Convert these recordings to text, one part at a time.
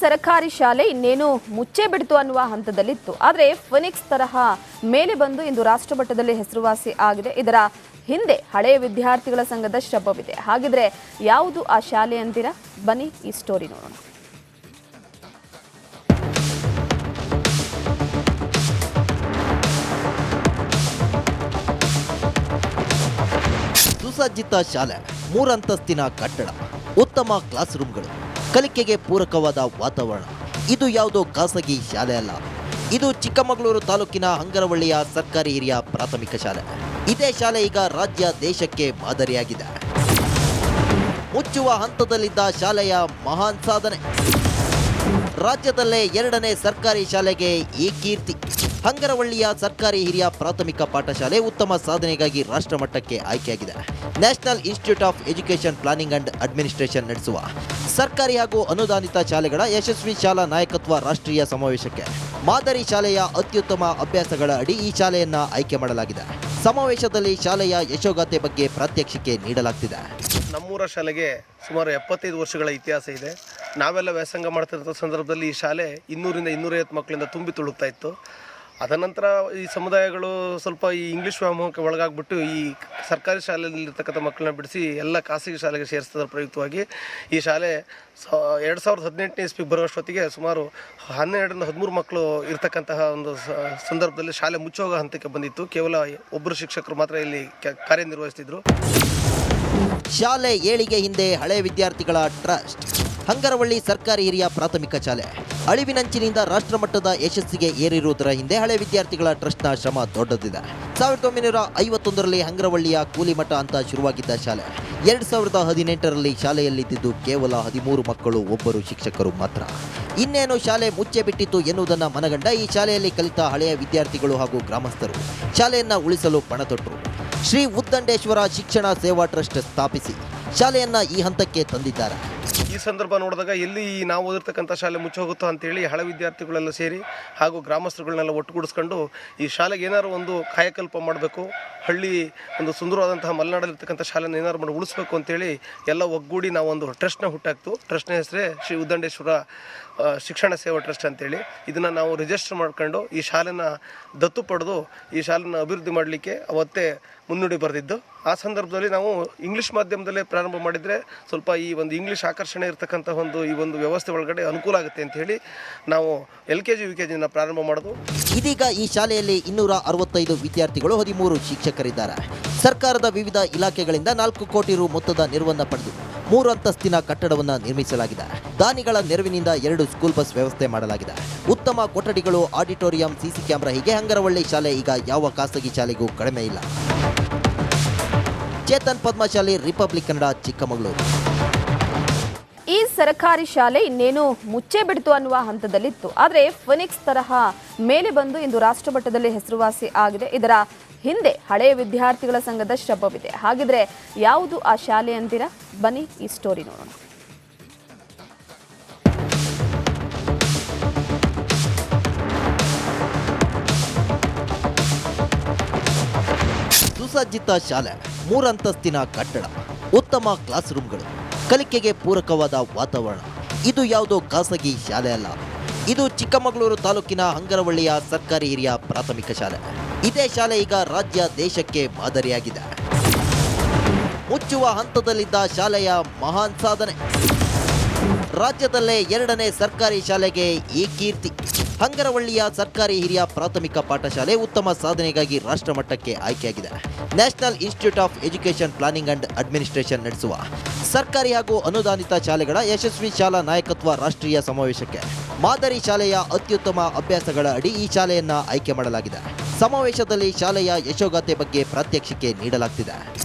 ಸರ್ಕಾರಿ ಶಾಲೆ ಇನ್ನೇನು ಮುಚ್ಚೇ ಬಿಡ್ತು ಅನ್ನುವ ಹಂತದಲ್ಲಿತ್ತು. ಆದರೆ ಫಿನಿಕ್ಸ್ ತರಹ ಮೇಲೆ ಬಂದು ಇಂದು ರಾಷ್ಟ್ರಮಟ್ಟದಲ್ಲಿ ಹೆಸರುವಾಸಿ ಆಗಿದೆ. ಇದರ ಹಿಂದೆ ಹಳೆಯ ವಿದ್ಯಾರ್ಥಿಗಳ ಸಂಘದ ಶ್ರಮವಿದೆ. ಹಾಗಿದ್ರೆ ಯಾವುದು ಆ ಶಾಲೆ ಅಂತೀರಾ? ಬನ್ನಿ ಈ ಸ್ಟೋರಿ ನೋಡೋಣ. ಸುಸಜ್ಜಿತ ಶಾಲೆ, 3 ಅಂತಸ್ತಿನ ಕಟ್ಟಡ, ಉತ್ತಮ ಕ್ಲಾಸ್ ರೂಮ್ಗಳು, ಕಲಿಕೆಗೆ ಪೂರಕವಾದ ವಾತಾವರಣ. ಇದು ಯಾವುದೋ ಖಾಸಗಿ ಶಾಲೆ ಅಲ್ಲ. ಇದು ಚಿಕ್ಕಮಗಳೂರು ತಾಲೂಕಿನ ಹಂಗರವಳ್ಳಿಯ ಸರ್ಕಾರಿ ಹಿರಿಯ ಪ್ರಾಥಮಿಕ ಶಾಲೆ. ಇದೇ ಶಾಲೆ ಈಗ ರಾಜ್ಯ ದೇಶಕ್ಕೆ ಮಾದರಿಯಾಗಿದೆ. ಮುಚ್ಚುವ ಹಂತದಲ್ಲಿದ್ದ ಶಾಲೆಯ ಮಹಾನ್ ಸಾಧನೆ. ರಾಜ್ಯದಲ್ಲೇ 2ನೇ ಸರ್ಕಾರಿ ಶಾಲೆಗೆ ಈ ಕೀರ್ತಿ. ಹಂಗರವಳ್ಳಿಯ ಸರ್ಕಾರಿ ಹಿರಿಯ ಪ್ರಾಥಮಿಕ ಪಾಠಶಾಲೆ ಉತ್ತಮ ಸಾಧನೆಗಾಗಿ ರಾಷ್ಟ್ರಮಟ್ಟಕ್ಕೆ ಆಯ್ಕೆಯಾಗಿದೆ. National institute of education planning and administration ನಡೆಸುವ ಸರ್ಕಾರಿ ಹಾಗೂ ಅನುದಾನಿತ ಶಾಲೆಗಳ ಯಶಸ್ವಿ ಶಾಲಾ ನಾಯಕತ್ವ ರಾಷ್ಟ್ರೀಯ ಸಮಾವೇಶಕ್ಕೆ ಮಾದರಿ ಶಾಲೆಯ ಅತ್ಯುತ್ತಮ ಅಭ್ಯಾಸಗಳ ಅಡಿ ಈ ಶಾಲೆಯನ್ನ ಆಯ್ಕೆ ಮಾಡಲಾಗಿದೆ. ಸಮಾವೇಶದಲ್ಲಿ ಶಾಲೆಯ ಯಶೋಗಾಥೆ ಬಗ್ಗೆ ಪ್ರಾತ್ಯಕ್ಷಿಕೆ ನೀಡಲಾಗ್ತಿದೆ. ನಮ್ಮೂರ ಶಾಲೆಗೆ ಸುಮಾರು 75 ವರ್ಷಗಳ ಇತಿಹಾಸ ಇದೆ. ನಾವೆಲ್ಲ ವ್ಯಾಸಂಗ ಮಾಡ್ತಿರೋ ಸಂದರ್ಭದಲ್ಲಿ ಈ ಶಾಲೆ 200ರಿಂದ 250 ಮಕ್ಕಳಿಂದ ತುಂಬಿ ತುಳುಕ್ತಾ ಇತ್ತು. ಅದನಂತರ ಈ ಸಮುದಾಯಗಳು ಸ್ವಲ್ಪ ಈ ಇಂಗ್ಲೀಷ್ ವ್ಯಾಮೋಹಕ್ಕೆ ಒಳಗಾಗ್ಬಿಟ್ಟು ಈ ಸರ್ಕಾರಿ ಶಾಲೆಯಲ್ಲಿರ್ತಕ್ಕಂಥ ಮಕ್ಕಳನ್ನ ಬಿಡಿಸಿ ಎಲ್ಲ ಖಾಸಗಿ ಶಾಲೆಗೆ ಸೇರಿಸಿದ ಪ್ರಯುಕ್ತವಾಗಿ ಈ ಶಾಲೆ 2018ನೇ ಇಸ್ವಿಗೆ ಬರುವಷ್ಟೊತ್ತಿಗೆ ಸುಮಾರು 12ರಿಂದ 13 ಮಕ್ಕಳು ಇರ್ತಕ್ಕಂತಹ ಒಂದು ಸಂದರ್ಭದಲ್ಲಿ ಶಾಲೆ ಮುಚ್ಚೋಗೋ ಹಂತಕ್ಕೆ ಬಂದಿತ್ತು. ಕೇವಲ ಒಬ್ಬರು ಶಿಕ್ಷಕರು ಮಾತ್ರ ಇಲ್ಲಿ ಕಾರ್ಯನಿರ್ವಹಿಸ್ತಿದ್ರು. ಶಾಲೆ ಏಳಿಗೆ ಹಿಂದೆ ಹಳೆ ವಿದ್ಯಾರ್ಥಿಗಳ ಟ್ರಸ್ಟ್. ಹಂಗರವಳ್ಳಿ ಸರ್ಕಾರಿ ಹಿರಿಯ ಪ್ರಾಥಮಿಕ ಶಾಲೆ ಅಳಿವಿನಂಚಿನಿಂದ ರಾಷ್ಟ್ರಮಟ್ಟದ ಯಶಸ್ಸಿಗೆ ಏರಿರುವುದರ ಹಿಂದೆ ಹಳೆ ವಿದ್ಯಾರ್ಥಿಗಳ ಟ್ರಸ್ಟ್ನ ಶ್ರಮ ದೊಡ್ಡದಿದೆ. 1951ರಲ್ಲಿ ಹಂಗರವಳ್ಳಿಯ ಕೂಲಿಮಠ ಅಂತ ಶುರುವಾಗಿದ್ದ ಶಾಲೆ 2018ರಲ್ಲಿ ಶಾಲೆಯಲ್ಲಿದ್ದು ಕೇವಲ 13 ಮಕ್ಕಳು, 1 ಶಿಕ್ಷಕರು ಮಾತ್ರ. ಇನ್ನೇನು ಶಾಲೆ ಮುಚ್ಚೆ ಬಿಟ್ಟಿತ್ತು ಎನ್ನುವುದನ್ನು ಮನಗಂಡ ಈ ಶಾಲೆಯಲ್ಲಿ ಕಲಿತ ಹಳೆಯ ವಿದ್ಯಾರ್ಥಿಗಳು ಹಾಗೂ ಗ್ರಾಮಸ್ಥರು ಶಾಲೆಯನ್ನ ಉಳಿಸಲು ಪಣತೊಟ್ಟರು. ಶ್ರೀ ಉದ್ದಂಡೇಶ್ವರ ಶಿಕ್ಷಣ ಸೇವಾ ಟ್ರಸ್ಟ್ ಸ್ಥಾಪಿಸಿ ಶಾಲೆಯನ್ನ ಈ ಹಂತಕ್ಕೆ ತಂದಿದ್ದಾರೆ. ಈ ಸಂದರ್ಭ ನೋಡಿದಾಗ ಎಲ್ಲಿ ನಾವು ಓದಿರ್ತಕ್ಕಂಥ ಶಾಲೆ ಮುಚ್ಚೋಗುತ್ತೋ ಅಂತೇಳಿ ಹಳೆ ವಿದ್ಯಾರ್ಥಿಗಳೆಲ್ಲ ಸೇರಿ ಹಾಗೂ ಗ್ರಾಮಸ್ಥರುಗಳನ್ನೆಲ್ಲ ಒಟ್ಟುಗೂಡಿಸ್ಕೊಂಡು ಈ ಶಾಲೆಗೆ ಏನಾದ್ರು ಒಂದು ಕಾಯಕಲ್ಪ ಮಾಡಬೇಕು, ಹಳ್ಳಿ ಒಂದು ಸುಂದರವಾದಂತಹ ಮಲೆನಾಡಲ್ಲಿರ್ತಕ್ಕಂಥ ಶಾಲೆನ ಏನಾದ್ರು ಮಾಡಿ ಉಳಿಸ್ಬೇಕು ಅಂತೇಳಿ ಎಲ್ಲ ಒಗ್ಗೂಡಿ ನಾವು ಒಂದು ಟ್ರಸ್ಟ್ನ ಹುಟ್ಟಾಕ್ತು. ಟ್ರಸ್ಟ್ನ ಹೆಸರೇ ಶ್ರೀ ಉದ್ದಂಡೇಶ್ವರ ಶಿಕ್ಷಣ ಸೇವಾ ಟ್ರಸ್ಟ್ ಅಂತೇಳಿ. ಇದನ್ನು ನಾವು ರಿಜಿಸ್ಟರ್ ಮಾಡ್ಕೊಂಡು ಈ ಶಾಲೆನ ದತ್ತು ಪಡೆದು ಈ ಶಾಲೆನ ಅಭಿವೃದ್ಧಿ ಮಾಡಲಿಕ್ಕೆ ಅವತ್ತೇ ಮುನ್ನುಡಿ ಬರೆದಿದ್ದು. ಆ ಸಂದರ್ಭದಲ್ಲಿ ನಾವು ಇಂಗ್ಲೀಷ್ ಮಾಧ್ಯಮದಲ್ಲೇ ಪ್ರಾರಂಭ ಮಾಡಿದರೆ ಸ್ವಲ್ಪ ಈ ಒಂದು ಇಂಗ್ಲೀಷ್ ಆಕರ್ಷಣೆ ಇರತಕ್ಕಂಥ ಈ ಒಂದು ವ್ಯವಸ್ಥೆ ಒಳಗಡೆ ಅನುಕೂಲ ಆಗುತ್ತೆ ಅಂತ ಹೇಳಿ ನಾವು LKG UKG ಪ್ರಾರಂಭ ಮಾಡೋದು. ಇದೀಗ ಈ ಶಾಲೆಯಲ್ಲಿ 265 ವಿದ್ಯಾರ್ಥಿಗಳು, 13 ಶಿಕ್ಷಕರಿದ್ದಾರೆ. ಸರ್ಕಾರದ ವಿವಿಧ ಇಲಾಖೆಗಳಿಂದ 4 ಕೋಟಿ ರು ಮೊತ್ತದ ನೆರವನ್ನು ಪಡೆದು 3 ಅಂತಸ್ತಿನ ಕಟ್ಟಡವನ್ನು ನಿರ್ಮಿಸಲಾಗಿದೆ. ದಾನಿಗಳ ನೆರವಿನಿಂದ 2 ಸ್ಕೂಲ್ ಬಸ್ ವ್ಯವಸ್ಥೆ ಮಾಡಲಾಗಿದೆ. ಉತ್ತಮ ಕೊಠಡಿಗಳು, ಆಡಿಟೋರಿಯಂ, ಸಿಸಿ ಕ್ಯಾಮೆರಾ ಹೀಗೆ ಹಂಗರವಳ್ಳಿ ಶಾಲೆ ಈಗ ಯಾವ ಖಾಸಗಿ ಶಾಲೆಗೂ ಕಡಿಮೆ ಇಲ್ಲ. ಚೇತನ್ ಪದ್ಮಶಾಲಿ, ರಿಪಬ್ಲಿಕ್ ಕನ್ನಡ, ಚಿಕ್ಕಮಗಳೂರು. ಈ ಸರ್ಕಾರಿ ಶಾಲೆ ಇನ್ನೇನು ಮುಚ್ಚೇ ಬಿಡ್ತು ಅನ್ನುವ ಹಂತದಲ್ಲಿತ್ತು. ಆದರೆ ಫಿನಿಕ್ಸ್ ತರಹ ಮೇಲೆ ಬಂದು ಇಂದು ರಾಷ್ಟ್ರಮಟ್ಟದಲ್ಲಿ ಹೆಸರುವಾಸಿ ಆಗಿದೆ. ಇದರ ಹಿಂದೆ ಹಳೆಯ ವಿದ್ಯಾರ್ಥಿಗಳ ಸಂಘದ ಶ್ರಮವಿದೆ. ಹಾಗಿದ್ರೆ ಯಾವುದು ಆ ಶಾಲೆ ಅಂತೀರಾ? ಬನ್ನಿ ಈ ಸ್ಟೋರಿ ನೋಡೋಣ. ಸುಸಜ್ಜಿತ ಶಾಲೆ, 3 ಅಂತಸ್ತಿನ ಕಟ್ಟಡ, ಉತ್ತಮ ಕ್ಲಾಸ್ ರೂಮ್ಗಳು, ಕಲಿಕೆಗೆ ಪೂರಕವಾದ ವಾತಾವರಣ. ಇದು ಯಾವುದೋ ಖಾಸಗಿ ಶಾಲೆ ಅಲ್ಲ. ಇದು ಚಿಕ್ಕಮಗಳೂರು ತಾಲೂಕಿನ ಹಂಗರವಳ್ಳಿಯ ಸರ್ಕಾರಿ ಹಿರಿಯ ಪ್ರಾಥಮಿಕ ಶಾಲೆ. ಇದೇ ಶಾಲೆ ಈಗ ರಾಜ್ಯ ದೇಶಕ್ಕೆ ಮಾದರಿಯಾಗಿದೆ. ಮುಚ್ಚುವ ಹಂತದಲ್ಲಿದ್ದ ಶಾಲೆಯ ಮಹಾನ್ ಸಾಧನೆ. ರಾಜ್ಯದಲ್ಲೇ 2ನೇ ಸರ್ಕಾರಿ ಶಾಲೆಗೆ ಈ ಕೀರ್ತಿ. ಹಂಗರವಳ್ಳಿಯ ಸರ್ಕಾರಿ ಹಿರಿಯ ಪ್ರಾಥಮಿಕ ಪಾಠಶಾಲೆ ಉತ್ತಮ ಸಾಧನೆಗಾಗಿ ರಾಷ್ಟ್ರಮಟ್ಟಕ್ಕೆ ಆಯ್ಕೆಯಾಗಿದೆ. National institute of education planning and administration ನಡೆಸುವ ಸರ್ಕಾರಿ ಹಾಗೂ ಅನುದಾನಿತ ಶಾಲೆಗಳ ಯಶಸ್ವಿ ಶಾಲಾ ನಾಯಕತ್ವ ರಾಷ್ಟ್ರೀಯ ಸಮಾವೇಶಕ್ಕೆ ಮಾದರಿ ಶಾಲೆಯ ಅತ್ಯುತ್ತಮ ಅಭ್ಯಾಸಗಳ ಅಡಿ ಈ ಶಾಲೆಯನ್ನ ಆಯ್ಕೆ ಮಾಡಲಾಗಿದೆ. ಸಮಾವೇಶದಲ್ಲಿ ಶಾಲೆಯ ಯಶೋಗಾಥೆ ಬಗ್ಗೆ ಪ್ರಾತ್ಯಕ್ಷಿಕೆ ನೀಡಲಾಗ್ತಿದೆ.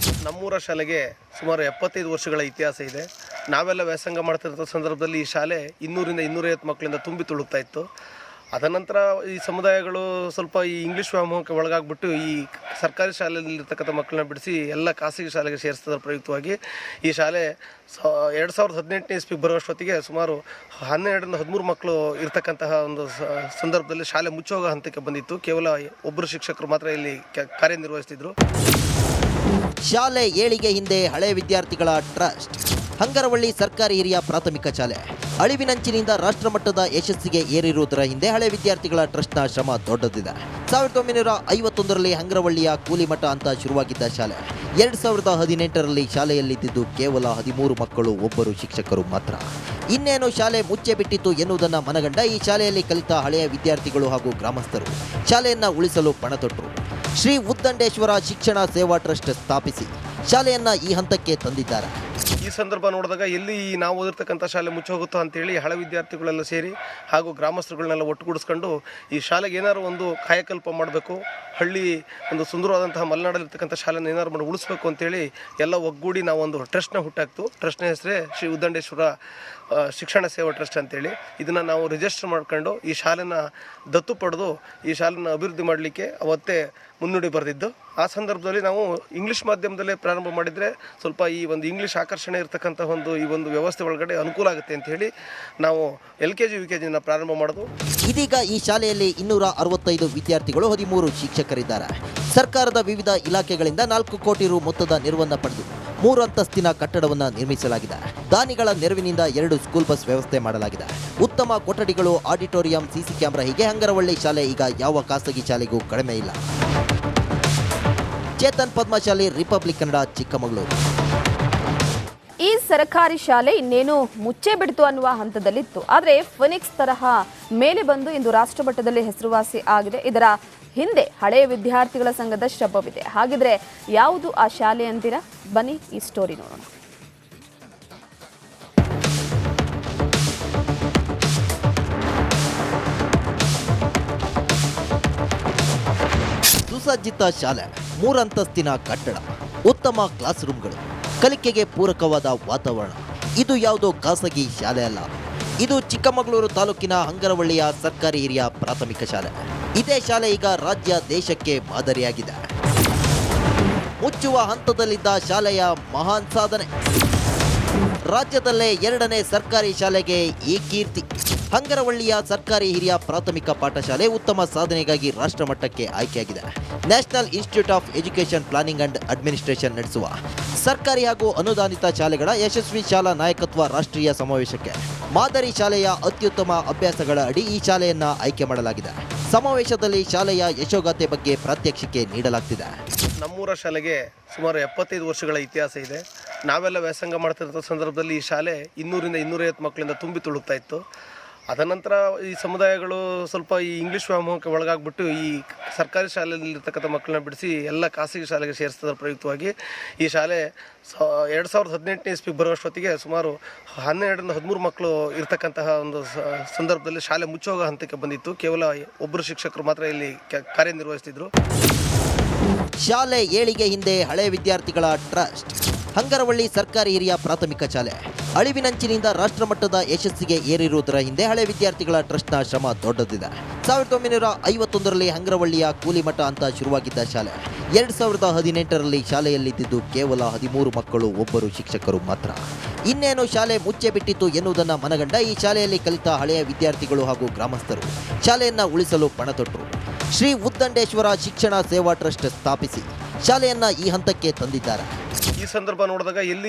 ನಮ್ಮೂರ ಶಾಲೆಗೆ ಸುಮಾರು 75 ವರ್ಷಗಳ ಇತಿಹಾಸ ಇದೆ. ನಾವೆಲ್ಲ ವ್ಯಾಸಂಗ ಮಾಡ್ತಿರೋ ಸಂದರ್ಭದಲ್ಲಿ ಈ ಶಾಲೆ 200ರಿಂದ 250 ಮಕ್ಕಳಿಂದ ತುಂಬಿ ತುಳುಕ್ತಾ ಇತ್ತು. ಅದನಂತರ ಈ ಸಮುದಾಯಗಳು ಸ್ವಲ್ಪ ಈ ಇಂಗ್ಲೀಷ್ ವ್ಯಾಮೋಹಕ್ಕೆ ಒಳಗಾಗ್ಬಿಟ್ಟು ಈ ಸರ್ಕಾರಿ ಶಾಲೆಯಲ್ಲಿರ್ತಕ್ಕಂಥ ಮಕ್ಕಳನ್ನ ಬಿಡಿಸಿ ಎಲ್ಲ ಖಾಸಗಿ ಶಾಲೆಗೆ ಸೇರಿಸಿದ ಪ್ರಯುಕ್ತವಾಗಿ ಈ ಶಾಲೆ 2018ನೇ ಇಸ್ವಿಗೆ ಬರುವಷ್ಟೊತ್ತಿಗೆ ಸುಮಾರು 12ರಿಂದ 13 ಮಕ್ಕಳು ಇರ್ತಕ್ಕಂತಹ ಒಂದು ಸಂದರ್ಭದಲ್ಲಿ ಶಾಲೆ ಮುಚ್ಚೋಗೋ ಹಂತಕ್ಕೆ ಬಂದಿತ್ತು. ಕೇವಲ ಒಬ್ಬರು ಶಿಕ್ಷಕರು ಮಾತ್ರ ಇಲ್ಲಿ ಕಾರ್ಯನಿರ್ವಹಿಸ್ತಿದ್ರು. ಶಾಲೆ ಏಳಿಗೆ ಹಿಂದೆ ಹಳೆ ವಿದ್ಯಾರ್ಥಿಗಳ ಟ್ರಸ್ಟ್. ಹಂಗರವಳ್ಳಿ ಸರ್ಕಾರಿ ಹಿರಿಯ ಪ್ರಾಥಮಿಕ ಶಾಲೆ ಅಳಿವಿನಂಚಿನಿಂದ ರಾಷ್ಟ್ರಮಟ್ಟದ ಯಶಸ್ಸಿಗೆ ಏರಿರುವುದರ ಹಿಂದೆ ಹಳೆ ವಿದ್ಯಾರ್ಥಿಗಳ ಟ್ರಸ್ಟ್ನ ಶ್ರಮ ದೊಡ್ಡದಿದೆ. 1951ರಲ್ಲಿ ಹಂಗರವಳ್ಳಿಯ ಕೂಲಿಮಠ ಅಂತ ಶುರುವಾಗಿದ್ದ ಶಾಲೆ 2018ರಲ್ಲಿ ಶಾಲೆಯಲ್ಲಿದ್ದು ಕೇವಲ 13 ಮಕ್ಕಳು, 1 ಶಿಕ್ಷಕರು ಮಾತ್ರ. ಇನ್ನೇನು ಶಾಲೆ ಮುಚ್ಚೆ ಬಿಟ್ಟಿತ್ತು ಎನ್ನುವುದನ್ನು ಮನಗಂಡ ಈ ಶಾಲೆಯಲ್ಲಿ ಕಲಿತ ಹಳೆಯ ವಿದ್ಯಾರ್ಥಿಗಳು ಹಾಗೂ ಗ್ರಾಮಸ್ಥರು ಶಾಲೆಯನ್ನ ಉಳಿಸಲು ಪಣತೊಟ್ಟರು. ಶ್ರೀ ಉದ್ದಂಡೇಶ್ವರ ಶಿಕ್ಷಣ ಸೇವಾ ಟ್ರಸ್ಟ್ ಸ್ಥಾಪಿಸಿ ಶಾಲೆಯನ್ನ ಈ ಹಂತಕ್ಕೆ ತಂದಿದ್ದಾರೆ. ಈ ಸಂದರ್ಭ ನೋಡಿದಾಗ ಎಲ್ಲಿ ನಾವು ಓದಿರ್ತಕ್ಕಂಥ ಶಾಲೆ ಮುಚ್ಚೋಗುತ್ತೋ ಅಂತೇಳಿ ಹಳೆ ವಿದ್ಯಾರ್ಥಿಗಳೆಲ್ಲ ಸೇರಿ ಹಾಗೂ ಗ್ರಾಮಸ್ಥರುಗಳನ್ನೆಲ್ಲ ಒಟ್ಟುಗೂಡಿಸ್ಕೊಂಡು ಈ ಶಾಲೆಗೆ ಏನಾದ್ರು ಒಂದು ಕಾಯಕಲ್ಪ ಮಾಡಬೇಕು, ಹಳ್ಳಿ ಒಂದು ಸುಂದರವಾದಂತಹ ಮಲೆನಾಡಲ್ಲಿರ್ತಕ್ಕಂಥ ಶಾಲೆನ ಏನಾದ್ರು ಮಾಡಿ ಉಳಿಸ್ಬೇಕು ಅಂತೇಳಿ ಎಲ್ಲ ಒಗ್ಗೂಡಿ ನಾವು ಒಂದು ಟ್ರಸ್ಟ್ನ ಹುಟ್ಟಾಕ್ತು. ಟ್ರಸ್ಟ್ನ ಹೆಸರೇ ಶ್ರೀ ಉದ್ದಂಡೇಶ್ವರ ಶಿಕ್ಷಣ ಸೇವಾ ಟ್ರಸ್ಟ್ ಅಂತೇಳಿ. ಇದನ್ನು ನಾವು ರಿಜಿಸ್ಟರ್ ಮಾಡ್ಕೊಂಡು ಈ ಶಾಲೆನ ದತ್ತು ಪಡೆದು ಈ ಶಾಲೆನ ಅಭಿವೃದ್ಧಿ ಮಾಡಲಿಕ್ಕೆ ಅವತ್ತೇ ಮುನ್ನುಡಿ ಬರೆದಿದ್ದು. ಆ ಸಂದರ್ಭದಲ್ಲಿ ನಾವು ಇಂಗ್ಲೀಷ್ ಮಾಧ್ಯಮದಲ್ಲೇ ಪ್ರಾರಂಭ ಮಾಡಿದರೆ ಸ್ವಲ್ಪ ಈ ಒಂದು ಇಂಗ್ಲೀಷ್ ಆಕರ್ಷಣೆ ಇರತಕ್ಕಂಥ ಈ ಒಂದು ವ್ಯವಸ್ಥೆ ಒಳಗಡೆ ಅನುಕೂಲ ಆಗುತ್ತೆ ಅಂತ ಹೇಳಿ ನಾವು LKG UKGನ ಪ್ರಾರಂಭ ಮಾಡೋದು. ಇದೀಗ ಈ ಶಾಲೆಯಲ್ಲಿ 265 ವಿದ್ಯಾರ್ಥಿಗಳು, 13 ಶಿಕ್ಷಕರಿದ್ದಾರೆ. ಸರ್ಕಾರದ ವಿವಿಧ ಇಲಾಖೆಗಳಿಂದ 4 ಕೋಟಿ ರು ಮೊತ್ತದ ನೆರವನ್ನು ಪಡೆದು 3 ಅಂತಸ್ತಿನ ಕಟ್ಟಡವನ್ನು ನಿರ್ಮಿಸಲಾಗಿದೆ. ದಾನಿಗಳ ನೆರವಿನಿಂದ 2 ಸ್ಕೂಲ್ ಬಸ್ ವ್ಯವಸ್ಥೆ ಮಾಡಲಾಗಿದೆ. ಉತ್ತಮ ಕೊಠಡಿಗಳು, ಆಡಿಟೋರಿಯಂ, ಸಿಸಿ ಕ್ಯಾಮೆರಾ ಹೀಗೆ ಹಂಗರವಳ್ಳಿ ಶಾಲೆ ಈಗ ಯಾವ ಖಾಸಗಿ ಶಾಲೆಗೂ ಕಡಿಮೆ ಇಲ್ಲ. ಚೇತನ್ ಪದ್ಮ ಶಾಲೆ, ರಿಪಬ್ಲಿಕ್ ಕನ್ನಡ, ಚಿಕ್ಕಮಗಳೂರು. ಈ ಸರ್ಕಾರಿ ಶಾಲೆ ಇನ್ನೇನು ಮುಚ್ಚೇ ಬಿಡ್ತು ಅನ್ನುವ ಹಂತದಲ್ಲಿತ್ತು. ಆದರೆ ಫಿನಿಕ್ಸ್ ತರಹ ಮೇಲೆ ಬಂದು ಇಂದು ರಾಷ್ಟ್ರಮಟ್ಟದಲ್ಲಿ ಹೆಸರುವಾಸಿ ಆಗಿದೆ. ಇದರ ಹಿಂದೆ ಹಳೆಯ ವಿದ್ಯಾರ್ಥಿಗಳ ಸಂಘದ ಶ್ರಮವಿದೆ. ಹಾಗಿದ್ರೆ ಯಾವುದು ಆ ಶಾಲೆ ಅಂತೀರಾ? ಬನ್ನಿ ಈ ಸ್ಟೋರಿ ನೋಡೋಣ. ಸುಸಜ್ಜಿತ ಶಾಲೆ, 3 ಅಂತಸ್ತಿನ ಕಟ್ಟಡ, ಉತ್ತಮ ಕ್ಲಾಸ್ ರೂಮ್ಗಳು, ಕಲಿಕೆಗೆ ಪೂರಕವಾದ ವಾತಾವರಣ. ಇದು ಯಾವುದೋ ಖಾಸಗಿ ಶಾಲೆ ಅಲ್ಲ. ಇದು ಚಿಕ್ಕಮಗಳೂರು ತಾಲೂಕಿನ ಹಂಗರವಳ್ಳಿಯ ಸರ್ಕಾರಿ ಹಿರಿಯ ಪ್ರಾಥಮಿಕ ಶಾಲೆ. ಇದೇ ಶಾಲೆ ಈಗ ರಾಜ್ಯ, ದೇಶಕ್ಕೆ ಮಾದರಿಯಾಗಿದೆ. ಮುಚ್ಚುವ ಹಂತದಲ್ಲಿದ್ದ ಶಾಲೆಯ ಮಹಾನ್ ಸಾಧನೆ. ರಾಜ್ಯದಲ್ಲೇ 2ನೇ ಸರ್ಕಾರಿ ಶಾಲೆಗೆ ಈ ಕೀರ್ತಿ. ಹಂಗರವಳ್ಳಿಯ ಸರ್ಕಾರಿ ಹಿರಿಯ ಪ್ರಾಥಮಿಕ ಪಾಠಶಾಲೆ ಉತ್ತಮ ಸಾಧನೆಗಾಗಿ ರಾಷ್ಟ್ರಮಟ್ಟಕ್ಕೆ ಆಯ್ಕೆಯಾಗಿದೆ. National institute of education planning and administration ನಡೆಸುವ ಸರ್ಕಾರಿ ಹಾಗೂ ಅನುದಾನಿತ ಶಾಲೆಗಳ ಯಶಸ್ವಿ ಶಾಲಾ ನಾಯಕತ್ವ ರಾಷ್ಟ್ರೀಯ ಸಮಾವೇಶಕ್ಕೆ ಮಾದರಿ ಶಾಲೆಯ ಅತ್ಯುತ್ತಮ ಅಭ್ಯಾಸಗಳ ಅಡಿ ಈ ಶಾಲೆಯನ್ನ ಆಯ್ಕೆ ಮಾಡಲಾಗಿದೆ. ಸಮಾವೇಶದಲ್ಲಿ ಶಾಲೆಯ ಯಶೋಗಾಥೆ ಬಗ್ಗೆ ಪ್ರಾತ್ಯಕ್ಷಿಕೆ ನೀಡಲಾಗ್ತಿದೆ. ನಮ್ಮೂರ ಶಾಲೆಗೆ ಸುಮಾರು 75 ವರ್ಷಗಳ ಇತಿಹಾಸ ಇದೆ. ನಾವೆಲ್ಲ ವ್ಯಾಸಂಗ ಮಾಡ್ತಿರೋ ಸಂದರ್ಭದಲ್ಲಿ ಈ ಶಾಲೆ 200ರಿಂದ 250 ಮಕ್ಕಳಿಂದ ತುಂಬಿ ತುಳುಕ್ತಾ ಇತ್ತು. ಅದನಂತರ ಈ ಸಮುದಾಯಗಳು ಸ್ವಲ್ಪ ಈ ಇಂಗ್ಲೀಷ್ ವ್ಯಾಮೋಹಕ್ಕೆ ಒಳಗಾಗ್ಬಿಟ್ಟು ಈ ಸರ್ಕಾರಿ ಶಾಲೆಯಲ್ಲಿರ್ತಕ್ಕಂಥ ಮಕ್ಕಳನ್ನ ಬಿಡಿಸಿ ಎಲ್ಲ ಖಾಸಗಿ ಶಾಲೆಗೆ ಸೇರಿಸಿದ ಪ್ರಯುಕ್ತವಾಗಿ ಈ ಶಾಲೆ 2018ನೇ ಇಸ್ವಿಗೆ ಬರುವಷ್ಟೊತ್ತಿಗೆ ಸುಮಾರು 12ರಿಂದ 13 ಮಕ್ಕಳು ಇರ್ತಕ್ಕಂತಹ ಒಂದು ಸಂದರ್ಭದಲ್ಲಿ ಶಾಲೆ ಮುಚ್ಚೋಗೋ ಹಂತಕ್ಕೆ ಬಂದಿತ್ತು. ಕೇವಲ 1 ಶಿಕ್ಷಕರು ಮಾತ್ರ ಇಲ್ಲಿ ಕಾರ್ಯನಿರ್ವಹಿಸ್ತಿದ್ರು. ಶಾಲೆ ಏಳಿಗೆ ಹಿಂದೆ ಹಳೆ ವಿದ್ಯಾರ್ಥಿಗಳ ಟ್ರಸ್ಟ್. ಹಂಗರವಳ್ಳಿ ಸರ್ಕಾರಿ ಹಿರಿಯ ಪ್ರಾಥಮಿಕ ಶಾಲೆ ಅಳಿವಿನಂಚಿನಿಂದ ರಾಷ್ಟ್ರಮಟ್ಟದ ಯಶಸ್ಸಿಗೆ ಏರಿರುವುದರ ಹಿಂದೆ ಹಳೆ ವಿದ್ಯಾರ್ಥಿಗಳ ಟ್ರಸ್ಟ್ನ ಶ್ರಮ ದೊಡ್ಡದಿದೆ. 1951ರಲ್ಲಿ ಹಂಗರವಳ್ಳಿಯ ಕೂಲಿಮಠ ಅಂತ ಶುರುವಾಗಿದ್ದ ಶಾಲೆ 2018ರಲ್ಲಿ ಶಾಲೆಯಲ್ಲಿದ್ದು ಕೇವಲ 13 ಮಕ್ಕಳು, 1 ಶಿಕ್ಷಕರು ಮಾತ್ರ. ಇನ್ನೇನು ಶಾಲೆ ಮುಚ್ಚೆ ಬಿಟ್ಟಿತ್ತು ಎನ್ನುವುದನ್ನು ಮನಗಂಡ ಈ ಶಾಲೆಯಲ್ಲಿ ಕಲಿತ ಹಳೆಯ ವಿದ್ಯಾರ್ಥಿಗಳು ಹಾಗೂ ಗ್ರಾಮಸ್ಥರು ಶಾಲೆಯನ್ನ ಉಳಿಸಲು ಪಣತೊಟ್ಟರು. ಶ್ರೀ ಉದ್ದಂಡೇಶ್ವರ ಶಿಕ್ಷಣ ಸೇವಾ ಟ್ರಸ್ಟ್ ಸ್ಥಾಪಿಸಿ ಶಾಲೆಯನ್ನ ಈ ಹಂತಕ್ಕೆ ತಂದಿದ್ದಾರೆ. ಈ ಸಂದರ್ಭ ನೋಡಿದಾಗ ಎಲ್ಲಿ